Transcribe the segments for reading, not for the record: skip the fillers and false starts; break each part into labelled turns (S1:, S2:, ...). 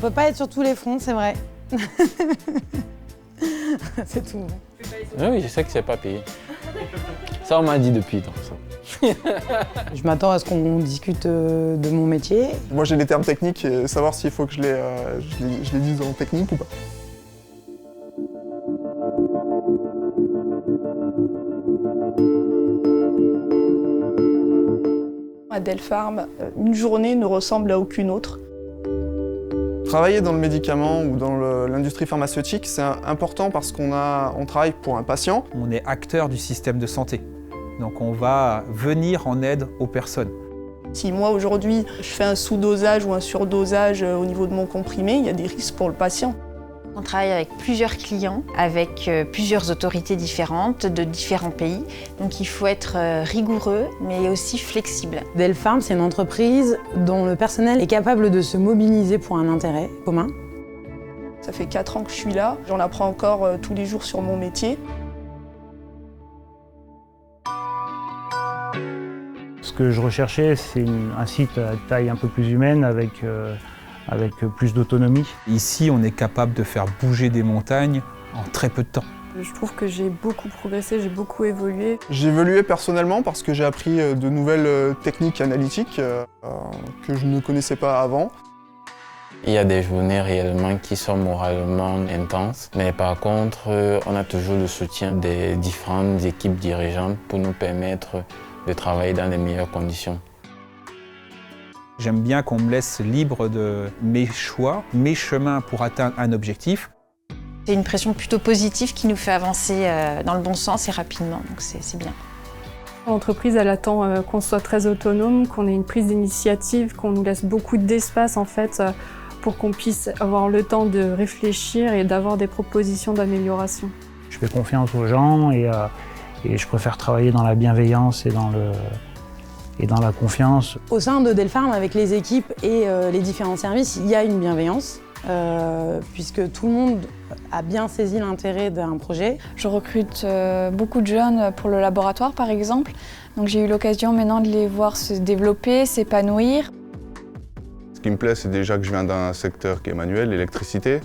S1: peut pas être sur tous les fronts, c'est vrai. C'est tout.
S2: Oui, je sais que c'est pas payé. Ça, on m'a dit depuis, donc ça.
S1: Je m'attends à ce qu'on discute de mon métier.
S3: Moi j'ai les termes techniques et savoir s'il faut que je les dise en technique ou pas.
S4: À Delpharm, une journée ne ressemble à aucune autre.
S3: Travailler dans le médicament ou dans l'industrie pharmaceutique, c'est important parce qu'on travaille pour un patient.
S5: On est acteur du système de santé, donc on va venir en aide aux personnes.
S4: Si moi aujourd'hui je fais un sous-dosage ou un surdosage au niveau de mon comprimé, il y a des risques pour le patient.
S6: On travaille avec plusieurs clients, avec plusieurs autorités différentes, de différents pays. Donc il faut être rigoureux, mais aussi flexible.
S1: Delpharm, c'est une entreprise dont le personnel est capable de se mobiliser pour un intérêt commun.
S4: Ça fait 4 ans que je suis là, j'en apprends encore tous les jours sur mon métier.
S7: Ce que je recherchais, c'est un site à taille un peu plus humaine avec plus d'autonomie.
S5: Ici, on est capable de faire bouger des montagnes en très peu de temps.
S8: Je trouve que j'ai beaucoup progressé, j'ai beaucoup évolué.
S3: J'ai évolué personnellement parce que j'ai appris de nouvelles techniques analytiques que je ne connaissais pas avant.
S2: Il y a des journées réellement qui sont moralement intenses, mais par contre, on a toujours le soutien des différentes équipes dirigeantes pour nous permettre de travailler dans les meilleures conditions.
S5: J'aime bien qu'on me laisse libre de mes choix, mes chemins pour atteindre un objectif.
S6: C'est une pression plutôt positive qui nous fait avancer dans le bon sens et rapidement, donc c'est bien.
S8: L'entreprise, elle attend qu'on soit très autonome, qu'on ait une prise d'initiative, qu'on nous laisse beaucoup d'espace en fait, pour qu'on puisse avoir le temps de réfléchir et d'avoir des propositions d'amélioration.
S7: Je fais confiance aux gens et je préfère travailler dans la bienveillance et dans la confiance.
S1: Au sein de Delpharm, avec les équipes et les différents services, il y a une bienveillance, puisque tout le monde a bien saisi l'intérêt d'un projet.
S9: Je recrute beaucoup de jeunes pour le laboratoire, par exemple. Donc j'ai eu l'occasion maintenant de les voir se développer, s'épanouir.
S10: Ce qui me plaît, c'est déjà que je viens d'un secteur qui est manuel, l'électricité,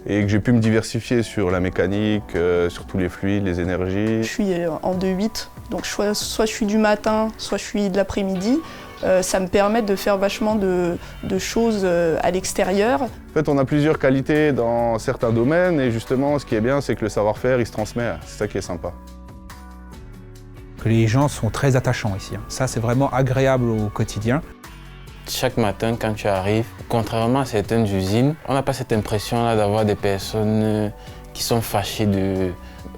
S10: et que j'ai pu me diversifier sur la mécanique, sur tous les fluides, les énergies.
S4: Je suis en 2-8, donc soit je suis du matin, soit je suis de l'après-midi. Ça me permet de faire vachement de choses à l'extérieur.
S10: En fait, on a plusieurs qualités dans certains domaines, et justement, ce qui est bien, c'est que le savoir-faire, il se transmet. C'est ça qui est sympa.
S5: Que les gens sont très attachants ici. Ça, c'est vraiment agréable au quotidien.
S2: Chaque matin, quand tu arrives, contrairement à certaines usines, on n'a pas cette impression-là d'avoir des personnes qui sont fâchées de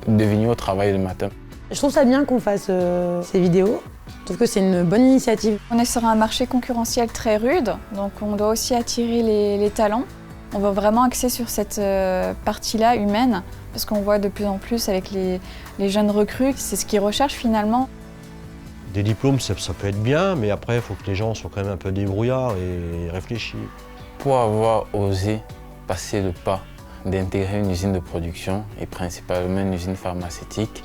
S2: venir au travail le matin.
S1: Je trouve ça bien qu'on fasse ces vidéos. Je trouve que c'est une bonne initiative.
S9: On est sur un marché concurrentiel très rude, donc on doit aussi attirer les talents. On va vraiment axer sur cette partie-là humaine, parce qu'on voit de plus en plus avec les jeunes recrues, c'est ce qu'ils recherchent finalement.
S11: Des diplômes, ça peut être bien, mais après, il faut que les gens soient quand même un peu débrouillards et réfléchis.
S2: Pour avoir osé passer le pas d'intégrer une usine de production, et principalement une usine pharmaceutique,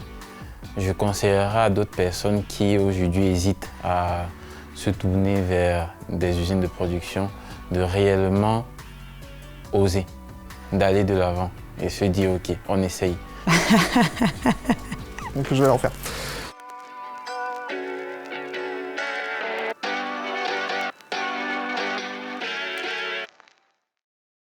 S2: je conseillerais à d'autres personnes qui aujourd'hui hésitent à se tourner vers des usines de production de réellement oser, d'aller de l'avant et se dire ok, on essaye.
S3: Donc je vais en faire.